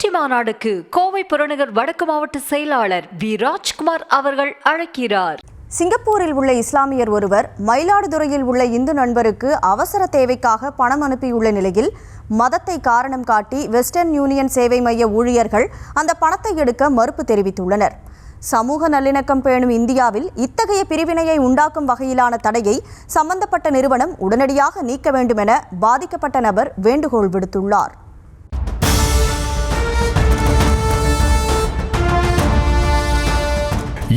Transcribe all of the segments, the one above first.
வெற்றி மாநாடுக்கு கோவை புறநகர் வடக்கு மாவட்ட செயலாளர் வி ராஜ்குமார் அவர்கள் அழைக்கிறார். சிங்கப்பூரில் உள்ள இஸ்லாமியர் ஒருவர் மயிலாடுதுறையில் உள்ள இந்து நண்பருக்கு அவசர தேவைக்காக பணம் அனுப்பியுள்ள நிலையில் மதத்தை காரணம் காட்டி வெஸ்டர்ன் யூனியன் சேவை மைய ஊழியர்கள் அந்த பணத்தை எடுக்க மறுப்பு தெரிவித்துள்ளனர். சமூக நல்லிணக்கம் பேணும் இந்தியாவில் இத்தகைய பிரிவினையை உண்டாக்கும் வகையிலான தடையை சம்பந்தப்பட்ட நிறுவனம் உடனடியாக நீக்க வேண்டும் என பாதிக்கப்பட்ட நபர் வேண்டுகோள் விடுத்துள்ளார்.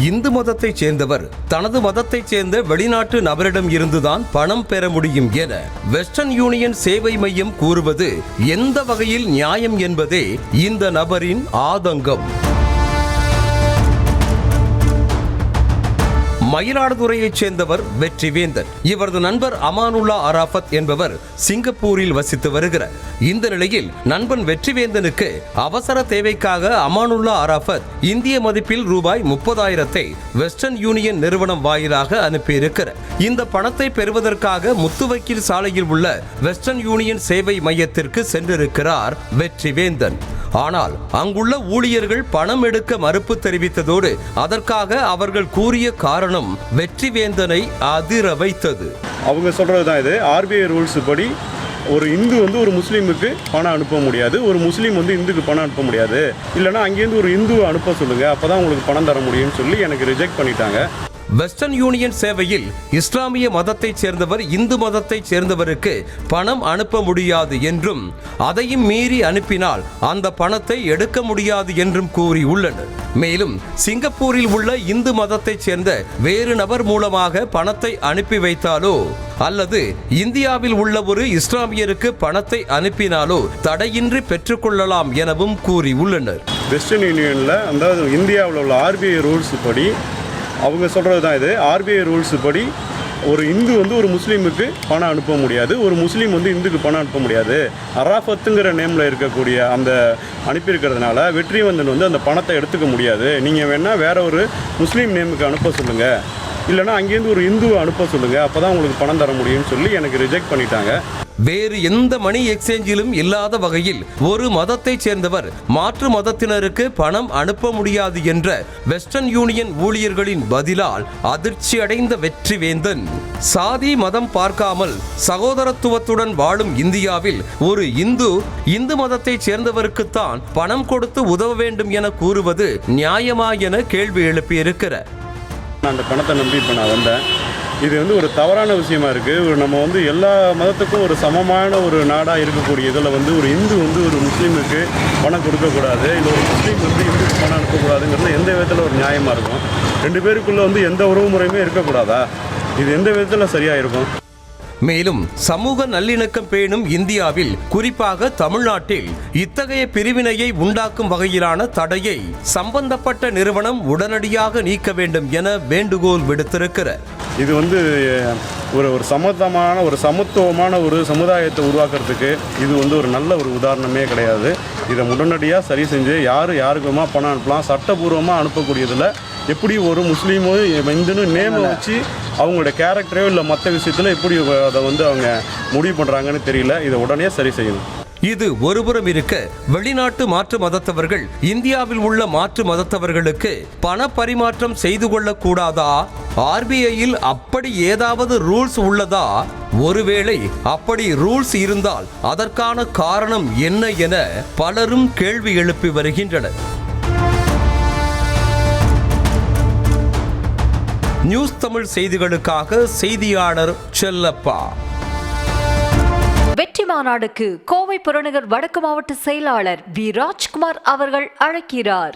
இந்து மதத்தைச் சேர்ந்தவர் தனது மதத்தைச் சேர்ந்த வெளிநாட்டு நபரிடம் இருந்துதான் பணம் பெற முடியும் என வெஸ்டர்ன் யூனியன் சேவை மையம் கூறுவது எந்த வகையில் நியாயம் என்பதே இந்த நபரின் ஆதங்கம். மயிலாடுதுறையைச் சேர்ந்தவர் வெற்றிவேந்தன். இவரது நண்பர் அமானுல்லா அராஃபத் என்பவர் சிங்கப்பூரில் வசித்து வருகிறார். இந்த நிலையில் நண்பன் வெற்றிவேந்தனுக்கு அவசர தேவைக்காக அமானுல்லா அராஃபத் இந்திய மதிப்பில் ரூபாய் 30,000 வெஸ்டர்ன் யூனியன் நிறுவனம் வாயிலாக அனுப்பியிருக்கிறார். இந்த பணத்தை பெறுவதற்காக முத்துவக்கீல் சாலையில் உள்ள வெஸ்டர்ன் யூனியன் சேவை மையத்திற்கு சென்றிருக்கிறார் வெற்றிவேந்தன். ஆனால் அங்குள்ள ஊழியர்கள் பணம் எடுக்க மறுப்பு தெரிவித்ததோடு அதற்காக அவர்கள் கூறிய காரணம் வெற்றிவேந்தனை அதிர வைத்தது. அவங்க சொல்றதுதான் இது. ஆர்பிஐ ரூல்ஸ் படி ஒரு இந்து ஒரு முஸ்லீமுக்கு பணம் அனுப்ப முடியாது, ஒரு முஸ்லீம் இந்துக்கு பணம் அனுப்ப முடியாது, இல்லைன்னா அங்கேருந்து ஒரு இந்துவை அனுப்ப சொல்லுங்க, அப்பதான் உங்களுக்கு பணம் தர முடியும்னு சொல்லி எனக்கு ரிஜெக்ட் பண்ணிட்டாங்க. வெஸ்டர்ன் யூனியன் சேவையில் இஸ்லாமிய மதத்தைச் சேர்ந்தவர் இந்து மதத்தைச் சேர்ந்தவருக்கு பணம் அனுப்ப முடியாது என்றும் அதையும் மீறி அனுப்பினால் அந்த பணத்தை எடுக்க முடியாது என்றும் கூறியுள்ளனர். மேலும் சிங்கப்பூரில் உள்ள இந்து மதத்தைச் சேர்ந்த வேறு நபர் மூலமாக பணத்தை அனுப்பி வைத்தாலோ அல்லது இந்தியாவில் உள்ள ஒரு இஸ்லாமியருக்கு பணத்தை அனுப்பினாலோ தடையின்றி பெற்றுக்கொள்ளலாம் எனவும் கூறியுள்ளனர். வெஸ்டர்ன் யூனியன்ல அதாவது இந்தியாவில் உள்ள ஆர்பிஐ ரூல்ஸ் படி அவங்க சொல்கிறது தான் இது. ஆர்பிஐ ரூல்ஸ் படி ஒரு இந்து ஒரு முஸ்லீமுக்கு பணம் அனுப்ப முடியாது, ஒரு முஸ்லீம் இந்துக்கு பணம் அனுப்ப முடியாது. அராஃபத்துங்கிற நேமில் இருக்கக்கூடிய அந்த அனுப்பியிருக்கிறதுனால வெற்றிவேந்தன் அந்த பணத்தை எடுத்துக்க முடியாது. நீங்கள் வேணால் வேற ஒரு முஸ்லீம் நேமுக்கு அனுப்ப சொல்லுங்கள், இல்லைனா அங்கேருந்து ஒரு இந்துவை அனுப்ப சொல்லுங்கள், அப்போ தான் உங்களுக்கு பணம் தர முடியும்னு சொல்லி எனக்கு ரிஜெக்ட் பண்ணிட்டாங்க. வேறு எந்த மணி எக்ஸ்சேஞ்சிலும் இல்லாத வகையில் ஒரு மதத்தைச் சேர்ந்தவர் மாற்று மதத்தினருக்கு பணம் அனுப்ப முடியாது என்ற வெஸ்டர்ன் யூனியன் ஊழியர்களின் பதிலால் அதிர்ச்சி அடைந்த வெற்றிவேந்தன் சாதி மதம் பார்க்காமல் சகோதரத்துவத்துடன் வாழும் இந்தியாவில் ஒரு இந்து மதத்தைச் சேர்ந்தவருக்குத்தான் பணம் கொடுத்து உதவ வேண்டும் என கூறுவது நியாயமா என கேள்வி எழுப்பியிருக்கிறார். நான் அந்த பணத்தை நம்பி இப்போ நான் வந்தேன். இது ஒரு தவறான விஷயமா இருக்குது. நம்ம எல்லா மதத்துக்கும் ஒரு சமமான ஒரு நாடாக இருக்கக்கூடிய இதில் ஒரு இந்து ஒரு முஸ்லீமுக்கு பணம் கொடுக்கக்கூடாது, இல்லை ஒரு முஸ்லீம் இந்துக்கு பணம் அனுப்பக்கூடாதுங்கிறது எந்த விதத்தில் ஒரு நியாயமாக இருக்கும்? ரெண்டு பேருக்குள்ளே எந்த உறவு முறையுமே இருக்கக்கூடாதா? இது எந்த விதத்தில் சரியாக இருக்கும்? மேலும் சமூக நல்லிணக்கம் பேணும் இந்தியாவில் குறிப்பாக தமிழ்நாட்டில் இத்தகைய பிரிவினையை உண்டாக்கும் வகையிலான தடையை சம்பந்தப்பட்ட நிறுவனம் உடனடியாக நீக்க வேண்டும் என வேண்டுகோள் விடுத்திருக்கிறார். இது ஒரு சமத்துவமான ஒரு சமுதாயத்தை உருவாக்குறதுக்கு இது ஒரு நல்ல ஒரு உதாரணமே கிடையாது. இதை உடனடியாக சரி செஞ்சு யாருக்குமா பணம் அனுப்பலாம், சட்டபூர்வமாக அனுப்பக்கூடியதில் எப்படி ஒரு முஸ்லீமோ இந்துன்னு நேமை வச்சு அவங்களோட கேரக்டரையோ இல்லை மற்ற விஷயத்தில் எப்படி அதை அவங்க முடிவு பண்ணுறாங்கன்னு தெரியல. இதை உடனே சரி செய்யணும். இது ஒருபுறம் இருக்க, வெளிநாட்டு மாற்று மதத்தவர்கள் இந்தியாவில் உள்ள மாற்று மதத்தவர்களுக்கு பண பரிமாற்றம் செய்து கொள்ளக்கூடாதா? ஆர்பிஐயில் அப்படி ஏதாவது ரூல்ஸ் உள்ளதா? ஒருவேளை அப்படி ரூல்ஸ் இருந்தால் அதற்கான காரணம் என்ன என பலரும் கேள்வி எழுப்பி வருகின்றனர். நியூஸ் தமிழ் செய்திகளுக்காக செய்தியாளர் செல்லப்பா. வெற்றி மாநாடுக்கு கோவை புறநகர் வடக்கு மாவட்ட செயலாளர் வி ராஜ்குமார் அவர்கள் அழைக்கிறார்.